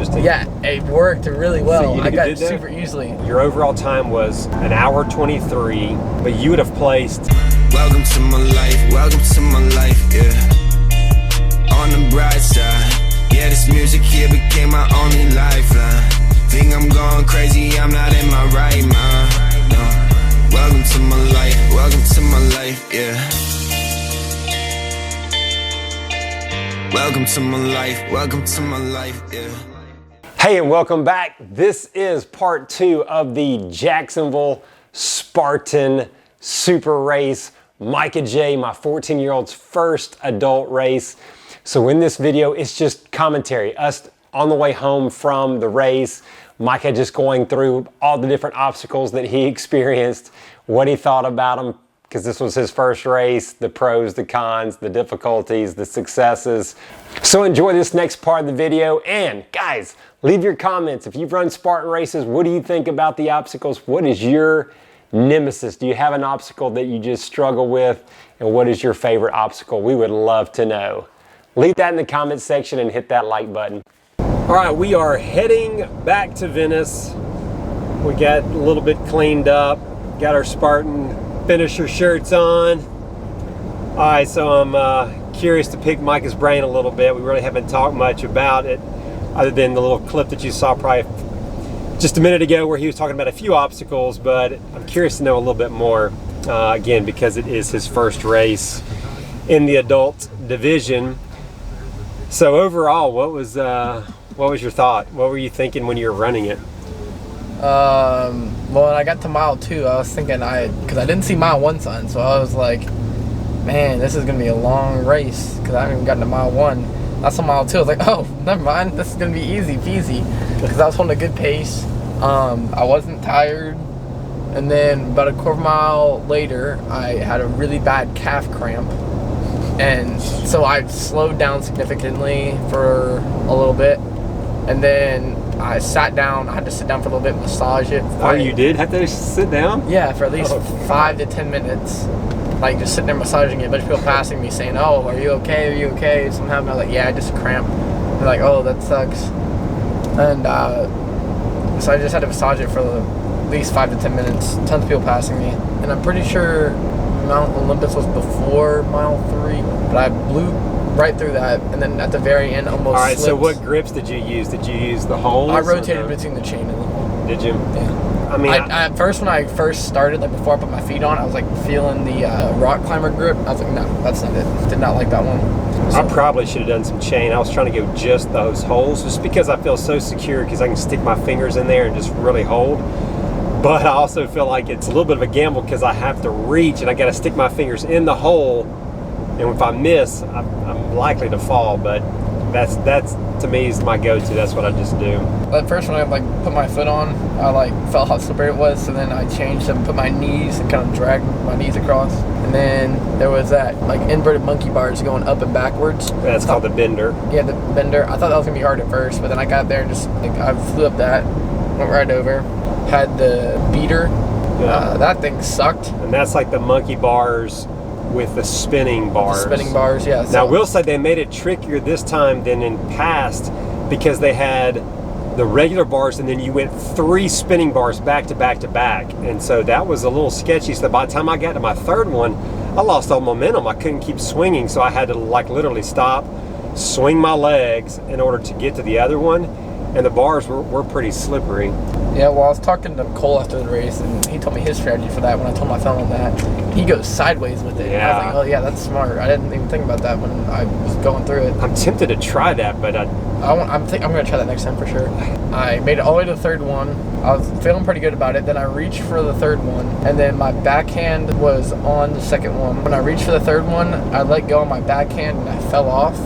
interesting. Yeah, it worked really well. So I got super easily. Your overall time was an hour 23, but you would have placed. Welcome to my life, yeah. On the bright side, yeah, this music here became my only lifeline. Think I'm going crazy, I'm not in my right mind. No. Welcome to my life, yeah. Welcome to my life, yeah. Hey, and welcome back. This is part 2 of the Jacksonville Spartan Super race. Micah J, my 14-year-old's first adult race. So in this video, it's just commentary. Us on the way home from the race, Micah just going through all the different obstacles that he experienced, what he thought about them, because this was his first race, the pros, the cons, the difficulties, the successes. So enjoy this next part of the video. And guys, leave your comments. If you've run Spartan races, what do you think about the obstacles? What is your nemesis? Do you have an obstacle that you just struggle with? And what is your favorite obstacle? We would love to know. Leave that in the comment section and hit that like button. All right, we are heading back to Venice. We got a little bit cleaned up, got our Spartan finisher shirts on. All right, so I'm curious to pick Micah's brain a little bit. We really haven't talked much about it other than the little clip that you saw probably just a minute ago where he was talking about a few obstacles, but I'm curious to know a little bit more, again, because it is his first race in the adult division. So overall, what was your thought? What were you thinking when you were running it? Well, when I got to mile 2, I was thinking because I didn't see mile 1 sign, so I was like, man, this is gonna be a long race because I haven't even gotten to mile 1. That's on mile 2. I was like, oh, never mind, this is gonna be easy peasy because I was holding a good pace. I wasn't tired, and then about a quarter mile later, I had a really bad calf cramp, and so I slowed down significantly for a little bit, and then I sat down. I had to sit down for a little bit, massage it. Oh, you did have to sit down? Yeah, for at least 5 to 10 minutes. Like, just sitting there massaging it. A bunch of people passing me saying, oh, are you okay? Are you okay? Something happened. I was like, yeah, I just cramped. They're like, oh, that sucks. And so I just had to massage it for at least 5 to 10 minutes. Tons of people passing me. And I'm pretty sure Mount Olympus was before mile 3, but I blew right through that, and then at the very end almost All right, slipped. so what grips did you use? Did you use the holes? I rotated between the chain and the hole. Did you? Yeah. I mean, at first, when I first started, like before I put my feet on, I was like feeling the rock climber grip. I was like, no, that's not it. Did not like that one. So, I probably should have done some chain. I was trying to go just those holes, just because I feel so secure because I can stick my fingers in there and just really hold. But I also feel like it's a little bit of a gamble because I have to reach and I got to stick my fingers in the hole. And if I miss, I'm likely to fall, but that's to me is my go-to. That's what I just do. At first, when I like put my foot on, I like felt how slippery it was. So then I changed and put my knees and kind of dragged my knees across. And then there was that like inverted monkey bars going up and backwards. That's called the bender. Yeah, the bender. I thought that was gonna be hard at first, but then I got there and just like I flew up that, went right over, had the beater. Yeah. That thing sucked. And that's like the monkey bars with the spinning bars. The spinning bars, yeah. Now, I will say they made it trickier this time than in past because they had the regular bars and then you went 3 spinning bars back to back to back. And so that was a little sketchy. So by the time I got to my 3rd one, I lost all momentum. I couldn't keep swinging. So I had to like literally stop, swing my legs in order to get to the other one. And the bars were pretty slippery. Yeah, well, I was talking to Cole after the race, and he told me his strategy for that when I told him I fell on that. He goes sideways with it. Yeah. I was like, oh, yeah, that's smart. I didn't even think about that when I was going through it. I'm tempted to try that, but I'm going to try that next time for sure. I made it all the way to the 3rd one. I was feeling pretty good about it. Then I reached for the 3rd one, and then my backhand was on the 2nd one. When I reached for the 3rd one, I let go of my backhand, and I fell off.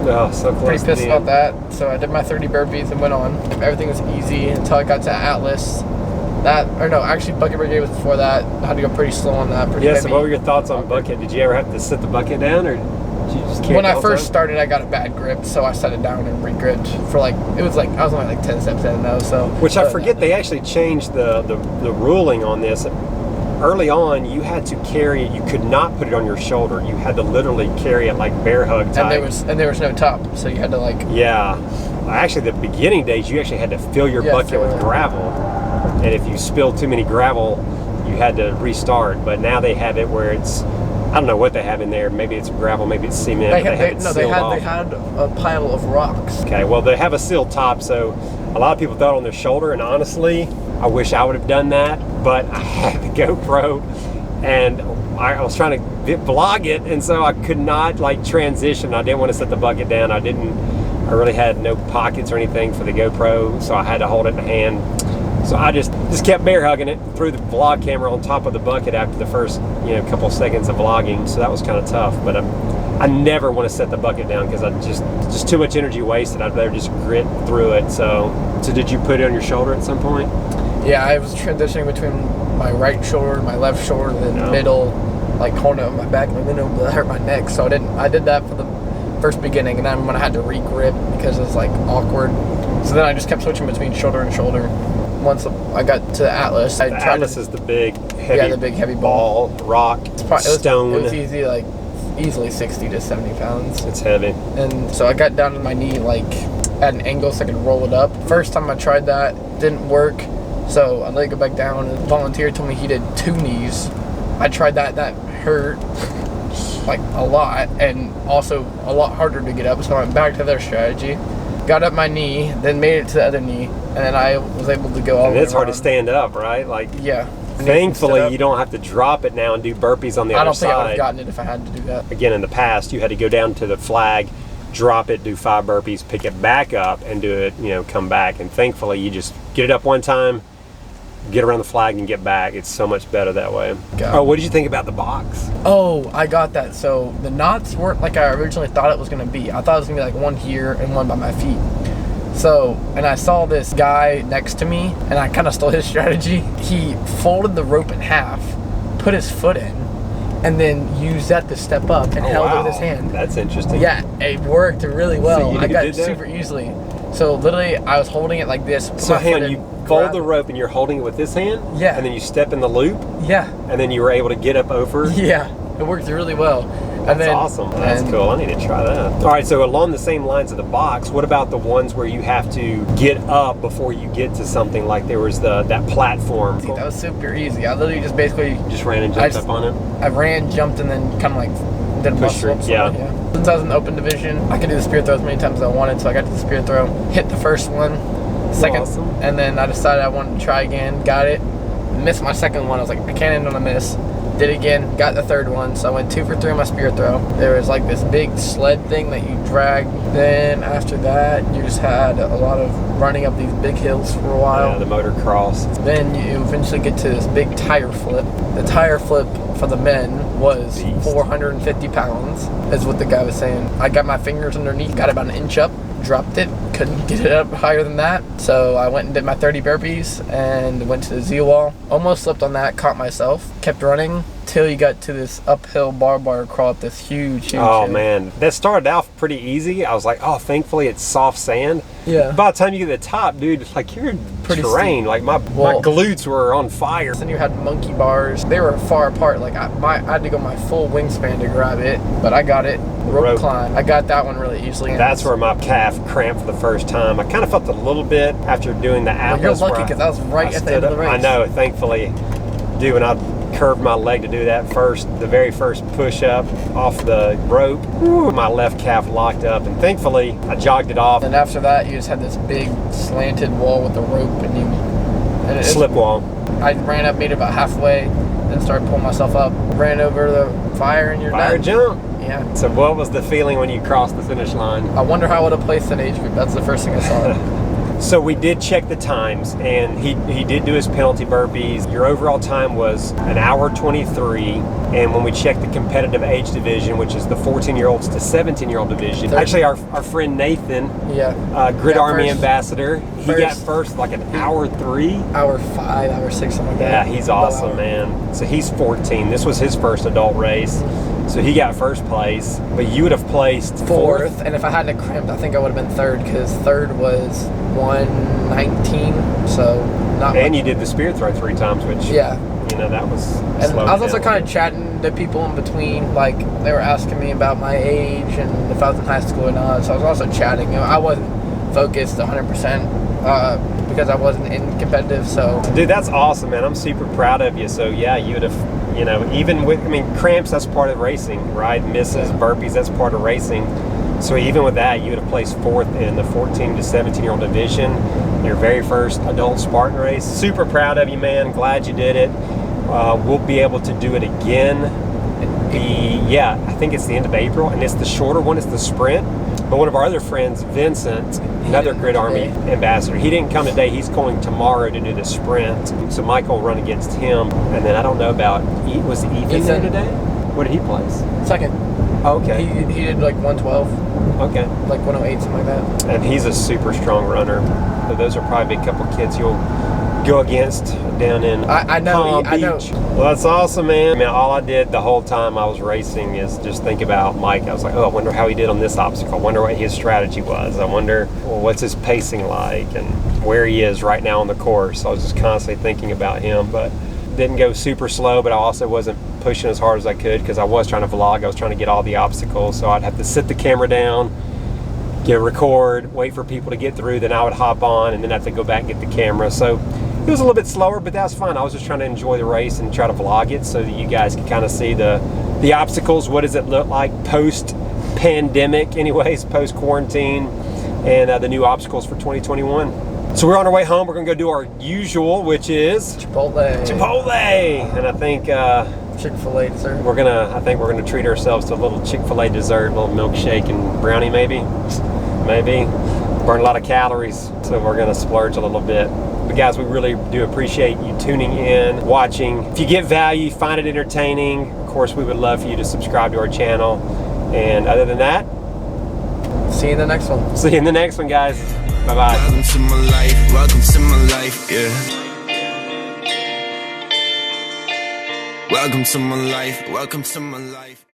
Oh, so close. Pretty pissed about that. So I did my 30 burpees and went on. Everything was easy until I got to Atlas. Actually Bucket Brigade was before that. I had to go pretty slow on that. Yeah, so what were your thoughts on Bucket? Did you ever have to sit the bucket down, or did you just carry it? When I first started, I got a bad grip, so I set it down and re-gripped for I was only like 10 steps in though. So which I forget they actually changed the ruling on this. Early on, you had to carry it. You could not put it on your shoulder. You had to literally carry it like bear hug type. And there was no top, so you had to like. Yeah. Actually, the beginning days, you actually had to fill your bucket with gravel. And if you spilled too many gravel, you had to restart. But now they have it where it's, I don't know what they have in there. Maybe it's gravel, maybe it's cement. They had a pile of rocks. Okay, well, they have a sealed top, so a lot of people throw it on their shoulder, and honestly, I wish I would have done that, but I had the GoPro, and I was trying to vlog it, and so I could not like transition. I didn't want to set the bucket down. I really had no pockets or anything for the GoPro, so I had to hold it in the hand. So I just kept bear hugging it, threw the vlog camera on top of the bucket after the first couple of seconds of vlogging. So that was kind of tough. But I never want to set the bucket down because I just too much energy wasted. I'd rather just grit through it. So did you put it on your shoulder at some point? Yeah, I was transitioning between my right shoulder, my left shoulder, and then middle, like holding it on my back, and then it hurt my neck. So I did that for the first beginning, and then when I had to re-grip because it was like awkward. So then I just kept switching between shoulder and shoulder. Once I got to Atlas, Atlas is the big heavy ball, rock, stone. It was easy, like easily 60 to 70 pounds. It's heavy. And so I got down to my knee like at an angle so I could roll it up. First time I tried that, didn't work. So I let it go back down, and the volunteer told me he did 2 knees. I tried that hurt like a lot, and also a lot harder to get up. So I went back to their strategy. Got up my knee, then made it to the other knee, and then I was able to go all the way around. It's hard to stand up, right? Like, yeah. Thankfully, you don't have to drop it now and do burpees on the other side. I don't think I would have gotten it if I had to do that. Again, in the past, you had to go down to the flag, drop it, do 5 burpees, pick it back up, and do it, come back. And thankfully, you just get it up one time, get around the flag, and get back. It's so much better that way. Oh, what did you think about the box? Oh, I got that. So the knots weren't like I originally thought it was going to be. I thought it was going to be like one here and one by my feet. So, and I saw this guy next to me, and I kind of stole his strategy. He folded the rope in half, put his foot in, and then used that to step up and held it with his hand. That's interesting. Yeah, it worked really well. So I got it super easily. So literally, I was holding it like this. So hang on, you fold the rope and you're holding it with this hand? Yeah. And then you step in the loop? Yeah. And then you were able to get up over? Yeah, it worked really well. That's awesome. That's cool. I need to try that. All right, so along the same lines of the box, what about the ones where you have to get up before you get to something? Like there was that platform. That was super easy. I literally just basically ran and jumped up on it? I ran, jumped, and then kind of like did a muscle up. Yeah. Since I was in the open division, I could do the spear throw as many times as I wanted, so I got to the spear throw, hit the first one, second, and then I decided I wanted to try again, got it, missed my second one. I was like, I can't end on a miss. Did it again, got the third one, so I went 2 for 3 on my spear throw. There was like this big sled thing that you drag. Then after that, you just had a lot of running up these big hills for a while. Yeah, the motocross. Then you eventually get to this big tire flip. The tire flip for the men was 450 pounds, is what the guy was saying. I got my fingers underneath, got about an inch up, dropped it, couldn't get it up higher than that. So I went and did my 30 burpees and went to the Z wall. Almost slipped on that, caught myself, kept running till you got to this uphill barbed wire crawl up this huge hill. Man, that started off pretty easy. I was like, oh, thankfully it's soft sand. Yeah. By the time you get to the top, dude, like you're in pretty terrain. steep. Like my glutes were on fire. Then you had monkey bars. They were far apart. Like I had to go my full wingspan to grab it, but I got it. Rope climb. I got that one really easily. That's where my calf cramped for the first time. I kind of felt a little bit after doing the Atlas. Well, you're lucky because I was right at the end of the race. I know, thankfully. Dude, when I curved my leg to do that the very first push up off the rope, my left calf locked up, and thankfully I jogged it off. And after that, you just had this big slanted wall with the rope, and slip wall. I ran up, made it about halfway, then started pulling myself up, ran over the fire, and you're done. Fire jump. Yeah. So what was the feeling when you crossed the finish line? I wonder how I would have placed that age group. That's the first thing I saw. So we did check the times, and he did do his penalty burpees. Your overall time was 1 hour 23, and when we checked the competitive age division, which is the 14-year-olds to 17-year-old division, actually our friend Nathan, Grid Army ambassador, he got first like 1 hour 3, hour 5, hour 6, something like that. Yeah, he's awesome, man. So he's 14. This was his first adult race. So he got first place, but you would have placed fourth. And if I hadn't cramped, I think I would have been third, because third was 119. So not. And you did the spear throw 3 times, which that was. And I was also kind of chatting to people in between, like they were asking me about my age and if I was in high school or not. So I was also chatting. I wasn't focused 100% because I wasn't in competitive. So, dude, that's awesome, man. I'm super proud of you. So yeah, you would have, you know, even with, I mean, cramps, that's part of racing, right? Misses, burpees, that's part of racing. So even with that, you would have placed 4th in the 14 to 17-year-old division, your very first adult Spartan race. Super proud of you, man. Glad you did it. We'll be able to do it again. I think it's the end of April, and it's the shorter one. It's the sprint. But one of our other friends, Vincent, another Grid Army ambassador, he didn't come today. He's going tomorrow to do the sprint. So Michael will run against him. And then I don't know about, was Ethan there today? What did he place? Second. Okay. He did like 112. Okay. Like 108, something like that. And he's a super strong runner. So those are probably a couple kids you'll go against down in Palm Beach. Well, that's awesome, man. I mean, all I did the whole time I was racing is just think about Mike. I was like, oh, I wonder how he did on this obstacle. I wonder what his strategy was. I wonder, well, what's his pacing like and where he is right now on the course. I was just constantly thinking about him, but didn't go super slow, but I also wasn't pushing as hard as I could because I was trying to vlog. I was trying to get all the obstacles, so I'd have to sit the camera down, record, wait for people to get through, then I would hop on and then have to go back and get the camera. So it was a little bit slower, but that's fine. I was just trying to enjoy the race and try to vlog it so that you guys can kind of see the obstacles. What does it look like post-pandemic, anyways, post-quarantine, and the new obstacles for 2021. So we're on our way home. We're gonna go do our usual, which is Chipotle. And I think Chick-fil-A dessert. I think we're gonna treat ourselves to a little Chick-fil-A dessert, a little milkshake and brownie, maybe. Burn a lot of calories, so we're gonna splurge a little bit. But guys, we really do appreciate you tuning in, watching. If you get value, find it entertaining, of course, we would love for you to subscribe to our channel. And other than that, see you in the next one. See you in the next one, guys. Bye-bye. Welcome to my life, welcome to my life, yeah. Welcome to my life, welcome to my life.